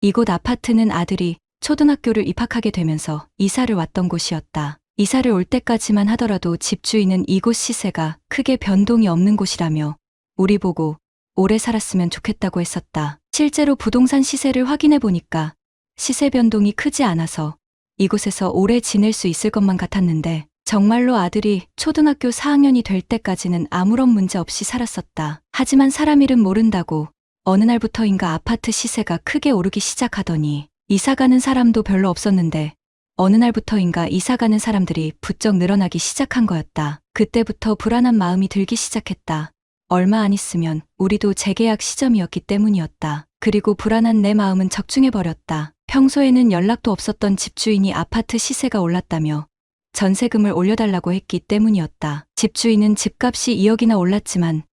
이곳 아파트는 아들이 초등학교를 입학하게 되면서 이사를 왔던 곳이었다. 이사를 올 때까지만 하더라도 집주인은 이곳 시세가 크게 변동이 없는 곳이라며 우리 보고 오래 살았으면 좋겠다고 했었다. 실제로 부동산 시세를 확인해 보니까 시세 변동이 크지 않아서 이곳에서 오래 지낼 수 있을 것만 같았는데 정말로 아들이 초등학교 4학년이 될 때까지는 아무런 문제 없이 살았었다. 하지만 사람 일은 모른다고 어느 날부터인가 아파트 시세가 크게 오르기 시작하더니 이사가는 사람도 별로 없었는데 어느 날부터인가 이사가는 사람들이 부쩍 늘어나기 시작한 거였다. 그때부터 불안한 마음이 들기 시작했다. 얼마 안 있으면 우리도 재계약 시점이었기 때문이었다. 그리고 불안한 내 마음은 적중해버렸다. 평소에는 연락도 없었던 집주인이 아파트 시세가 올랐다며 전세금을 올려달라고 했기 때문이었다. 집주인은 집값이 2억이나 올랐지만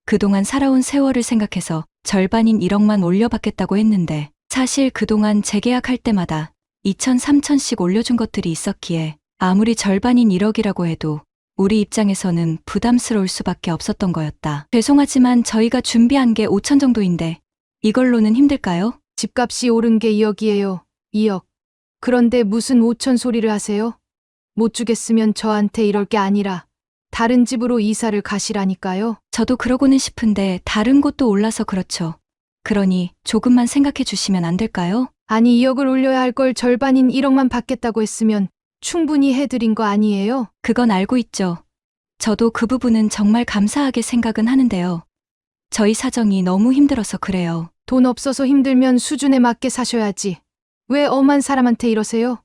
그동안 살아온 세월을 생각해서 절반인 1억만 올려받겠다고 했는데 사실 그동안 재계약할 때마다 2천, 3천씩 올려준 것들이 있었기에 아무리 절반인 1억이라고 해도 우리 입장에서는 부담스러울 수밖에 없었던 거였다. 죄송하지만 저희가 준비한 게 5천 정도인데 이걸로는 힘들까요? 집값이 오른 게 2억이에요. 2억. 그런데 무슨 5천 소리를 하세요? 못 주겠으면 저한테 이럴 게 아니라 다른 집으로 이사를 가시라니까요. 저도 그러고는 싶은데 다른 곳도 올라서 그렇죠. 그러니 조금만 생각해 주시면 안 될까요? 아니 2억을 올려야 할 걸 절반인 1억만 받겠다고 했으면 충분히 해드린 거 아니에요? 그건 알고 있죠. 저도 그 부분은 정말 감사하게 생각은 하는데요. 저희 사정이 너무 힘들어서 그래요. 돈 없어서 힘들면 수준에 맞게 사셔야지. 왜 엄한 사람한테 이러세요?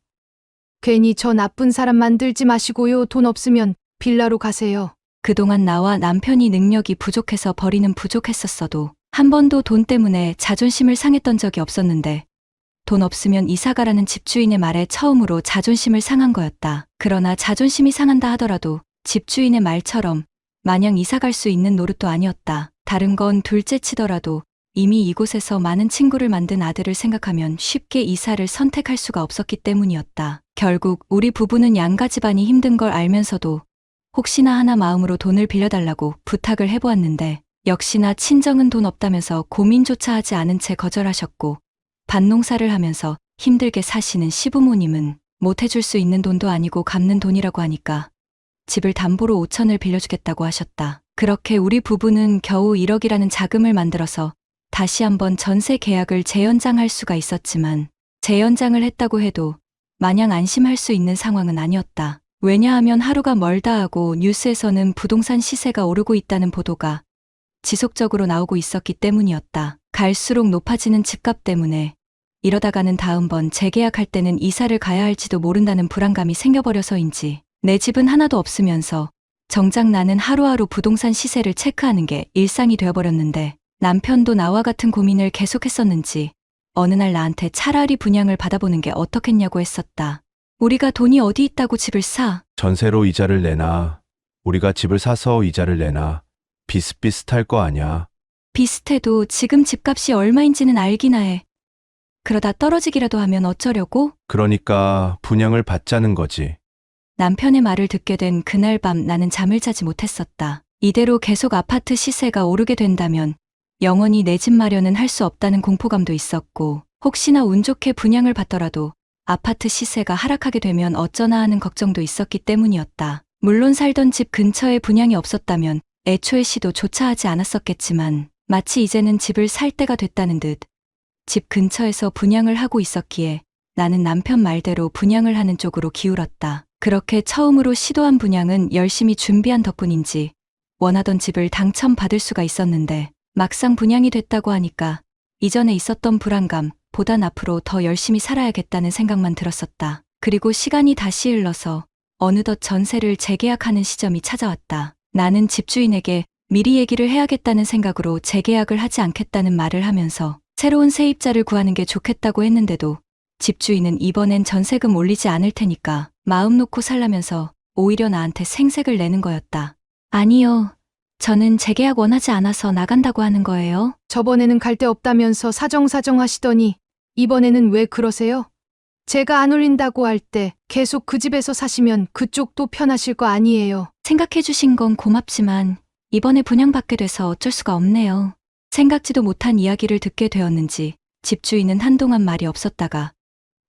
괜히 저 나쁜 사람 만들지 마시고요. 돈 없으면 빌라로 가세요. 그동안 나와 남편이 능력이 부족해서 벌이는 부족했었어도 한 번도 돈 때문에 자존심을 상했던 적이 없었는데 돈 없으면 이사가라는 집주인의 말에 처음으로 자존심을 상한 거였다. 그러나 자존심이 상한다 하더라도 집주인의 말처럼 마냥 이사갈 수 있는 노릇도 아니었다. 다른 건 둘째 치더라도 이미 이곳에서 많은 친구를 만든 아들을 생각하면 쉽게 이사를 선택할 수가 없었기 때문이었다. 결국 우리 부부는 양가 집안이 힘든 걸 알면서도 혹시나 하나 마음으로 돈을 빌려달라고 부탁을 해보았는데 역시나 친정은 돈 없다면서 고민조차 하지 않은 채 거절하셨고 밭농사를 하면서 힘들게 사시는 시부모님은 못해줄 수 있는 돈도 아니고 갚는 돈이라고 하니까 집을 담보로 5천을 빌려주겠다고 하셨다. 그렇게 우리 부부는 겨우 1억이라는 자금을 만들어서 다시 한번 전세 계약을 재연장할 수가 있었지만 재연장을 했다고 해도 마냥 안심할 수 있는 상황은 아니었다. 왜냐하면 하루가 멀다 하고 뉴스에서는 부동산 시세가 오르고 있다는 보도가 지속적으로 나오고 있었기 때문이었다. 갈수록 높아지는 집값 때문에 이러다가는 다음번 재계약할 때는 이사를 가야 할지도 모른다는 불안감이 생겨버려서인지 내 집은 하나도 없으면서 정작 나는 하루하루 부동산 시세를 체크하는 게 일상이 되어버렸는데 남편도 나와 같은 고민을 계속했었는지 어느 날 나한테 차라리 분양을 받아보는 게 어떻겠냐고 했었다. 우리가 돈이 어디 있다고 집을 사? 전세로 이자를 내나 우리가 집을 사서 이자를 내나 비슷비슷할 거 아냐. 비슷해도 지금 집값이 얼마인지는 알기나 해. 그러다 떨어지기라도 하면 어쩌려고? 그러니까 분양을 받자는 거지. 남편의 말을 듣게 된 그날 밤 나는 잠을 자지 못했었다. 이대로 계속 아파트 시세가 오르게 된다면 영원히 내 집 마련은 할 수 없다는 공포감도 있었고 혹시나 운 좋게 분양을 받더라도 아파트 시세가 하락하게 되면 어쩌나 하는 걱정도 있었기 때문이었다. 물론 살던 집 근처에 분양이 없었다면 애초에 시도조차 하지 않았었겠지만 마치 이제는 집을 살 때가 됐다는 듯 집 근처에서 분양을 하고 있었기에 나는 남편 말대로 분양을 하는 쪽으로 기울었다. 그렇게 처음으로 시도한 분양은 열심히 준비한 덕분인지 원하던 집을 당첨받을 수가 있었는데 막상 분양이 됐다고 하니까 이전에 있었던 불안감 보단 앞으로 더 열심히 살아야겠다는 생각만 들었었다. 그리고 시간이 다시 흘러서 어느덧 전세를 재계약하는 시점이 찾아왔다. 나는 집주인에게 미리 얘기를 해야겠다는 생각으로 재계약을 하지 않겠다는 말을 하면서 새로운 세입자를 구하는 게 좋겠다고 했는데도 집주인은 이번엔 전세금 올리지 않을 테니까 마음 놓고 살라면서 오히려 나한테 생색을 내는 거였다. 아니요. 저는 재계약 원하지 않아서 나간다고 하는 거예요. 저번에는 갈 데 없다면서 사정사정 하시더니 이번에는 왜 그러세요? 제가 안 올린다고 할 때 계속 그 집에서 사시면 그쪽도 편하실 거 아니에요. 생각해 주신 건 고맙지만 이번에 분양받게 돼서 어쩔 수가 없네요. 생각지도 못한 이야기를 듣게 되었는지 집주인은 한동안 말이 없었다가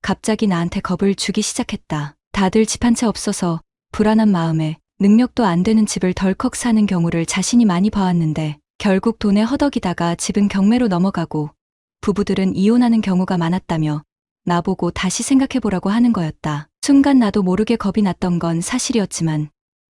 갑자기 나한테 겁을 주기 시작했다. 다들 집 한 채 없어서 불안한 마음에 능력도 안 되는 집을 덜컥 사는 경우를 자신이 많이 봐왔는데 결국 돈에 허덕이다가 집은 경매로 넘어가고 부부들은 이혼하는 경우가 많았다며 나보고 다시 생각해보라고 하는 거였다. 순간 나도 모르게 겁이 났던 건 사실이었지만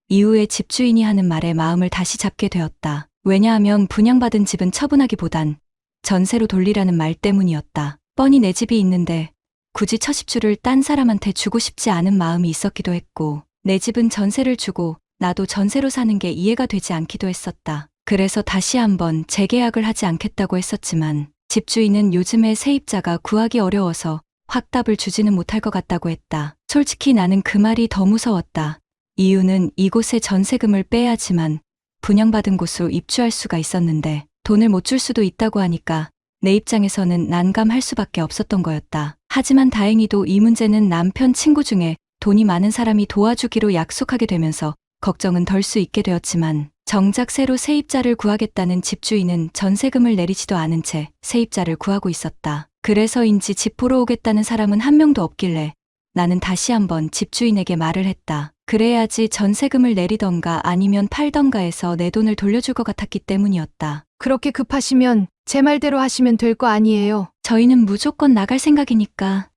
이후에 집주인이 하는 말에 마음을 다시 잡게 되었다. 왜냐하면 분양받은 집은 처분하기보단 전세로 돌리라는 말 때문이었다. 뻔히 내 집이 있는데 굳이 처십주를 딴 사람한테 주고 싶지 않은 마음이 있었기도 했고 내 집은 전세를 주고 나도 전세로 사는 게 이해가 되지 않기도 했었다. 그래서 다시 한번 재계약을 하지 않겠다고 했었지만 집주인은 요즘에 세입자가 구하기 어려워서 확답을 주지는 못할 것 같다고 했다. 솔직히 나는 그 말이 더 무서웠다. 이유는 이곳에 전세금을 빼야지만 분양받은 곳으로 입주할 수가 있었는데 돈을 못 줄 수도 있다고 하니까 내 입장에서는 난감할 수밖에 없었던 거였다. 하지만 다행히도 이 문제는 남편 친구 중에 돈이 많은 사람이 도와주기로 약속하게 되면서 걱정은 덜 수 있게 되었지만 정작 새로 세입자를 구하겠다는 집주인은 전세금을 내리지도 않은 채 세입자를 구하고 있었다. 그래서인지 집 보러 오겠다는 사람은 한 명도 없길래 나는 다시 한번 집주인에게 말을 했다. 그래야지 전세금을 내리던가 아니면 팔던가 해서 내 돈을 돌려줄 것 같았기 때문이었다. 그렇게 급하시면 제 말대로 하시면 될 거 아니에요. 저희는 무조건 나갈 생각이니까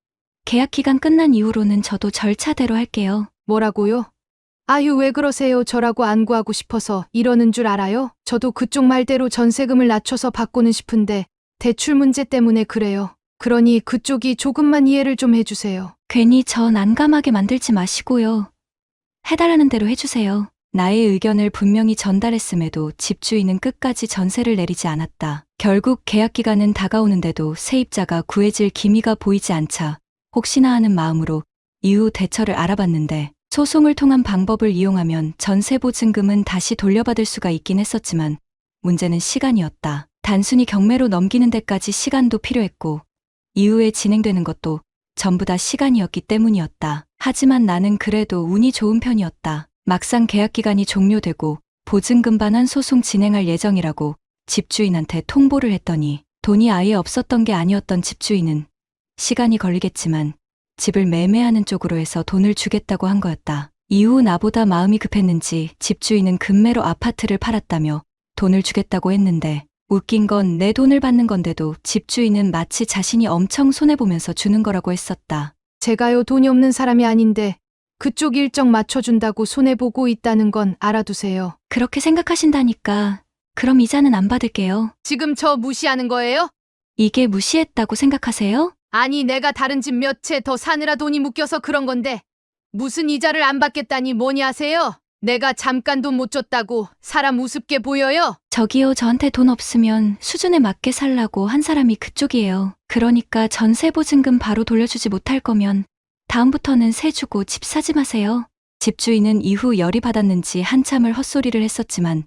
계약 기간 끝난 이후로는 저도 절차대로 할게요. 뭐라고요? 아유, 왜 그러세요? 저라고 안 구하고 싶어서 이러는 줄 알아요? 저도 그쪽 말대로 전세금을 낮춰서 받고는 싶은데 대출 문제 때문에 그래요. 그러니 그쪽이 조금만 이해를 좀 해주세요. 괜히 저 난감하게 만들지 마시고요. 해달라는 대로 해주세요. 나의 의견을 분명히 전달했음에도 집주인은 끝까지 전세를 내리지 않았다. 결국 계약 기간은 다가오는데도 세입자가 구해질 기미가 보이지 않자 혹시나 하는 마음으로 이후 대처를 알아봤는데 소송을 통한 방법을 이용하면 전세 보증금은 다시 돌려받을 수가 있긴 했었지만 문제는 시간이었다. 단순히 경매로 넘기는 데까지 시간도 필요했고 이후에 진행되는 것도 전부 다 시간이었기 때문이었다. 하지만 나는 그래도 운이 좋은 편이었다. 막상 계약 기간이 종료되고 보증금 반환 소송 진행할 예정이라고 집주인한테 통보를 했더니 돈이 아예 없었던 게 아니었던 집주인은 시간이 걸리겠지만 집을 매매하는 쪽으로 해서 돈을 주겠다고 한 거였다. 이후 나보다 마음이 급했는지 집주인은 급매로 아파트를 팔았다며 돈을 주겠다고 했는데 웃긴 건 내 돈을 받는 건데도 집주인은 마치 자신이 엄청 손해보면서 주는 거라고 했었다. 제가요, 돈이 없는 사람이 아닌데 그쪽 일정 맞춰준다고 손해보고 있다는 건 알아두세요. 그렇게 생각하신다니까 그럼 이자는 안 받을게요. 지금 저 무시하는 거예요? 이게 무시했다고 생각하세요? 아니, 내가 다른 집 몇 채 더 사느라 돈이 묶여서 그런 건데 무슨 이자를 안 받겠다니 뭐니 하세요? 내가 잠깐 돈 못 줬다고 사람 우습게 보여요? 저기요, 저한테 돈 없으면 수준에 맞게 살라고 한 사람이 그쪽이에요. 그러니까 전세 보증금 바로 돌려주지 못할 거면 다음부터는 세 주고 집 사지 마세요. 집주인은 이후 열이 받았는지 한참을 헛소리를 했었지만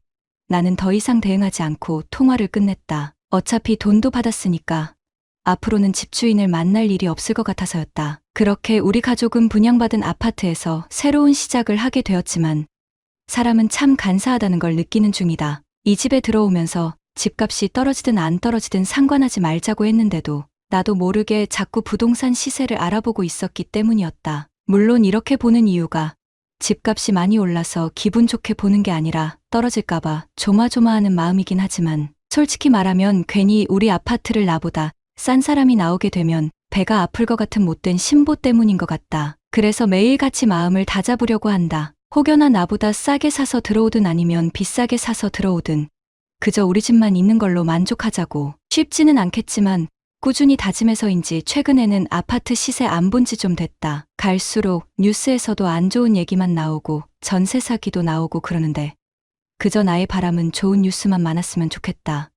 나는 더 이상 대응하지 않고 통화를 끝냈다. 어차피 돈도 받았으니까 앞으로는 집주인을 만날 일이 없을 것 같아서였다. 그렇게 우리 가족은 분양받은 아파트에서 새로운 시작을 하게 되었지만 사람은 참 간사하다는 걸 느끼는 중이다. 이 집에 들어오면서 집값이 떨어지든 안 떨어지든 상관하지 말자고 했는데도 나도 모르게 자꾸 부동산 시세를 알아보고 있었기 때문이었다. 물론 이렇게 보는 이유가 집값이 많이 올라서 기분 좋게 보는 게 아니라 떨어질까봐 조마조마하는 마음이긴 하지만 솔직히 말하면 괜히 우리 아파트를 나보다 싼 사람이 나오게 되면 배가 아플 것 같은 못된 신보 때문인 것 같다. 그래서 매일같이 마음을 다잡으려고 한다. 혹여나 나보다 싸게 사서 들어오든 아니면 비싸게 사서 들어오든 그저 우리 집만 있는 걸로 만족하자고. 쉽지는 않겠지만 꾸준히 다짐해서인지 최근에는 아파트 시세 안 본 지 좀 됐다. 갈수록 뉴스에서도 안 좋은 얘기만 나오고 전세 사기도 나오고 그러는데 그저 나의 바람은 좋은 뉴스만 많았으면 좋겠다.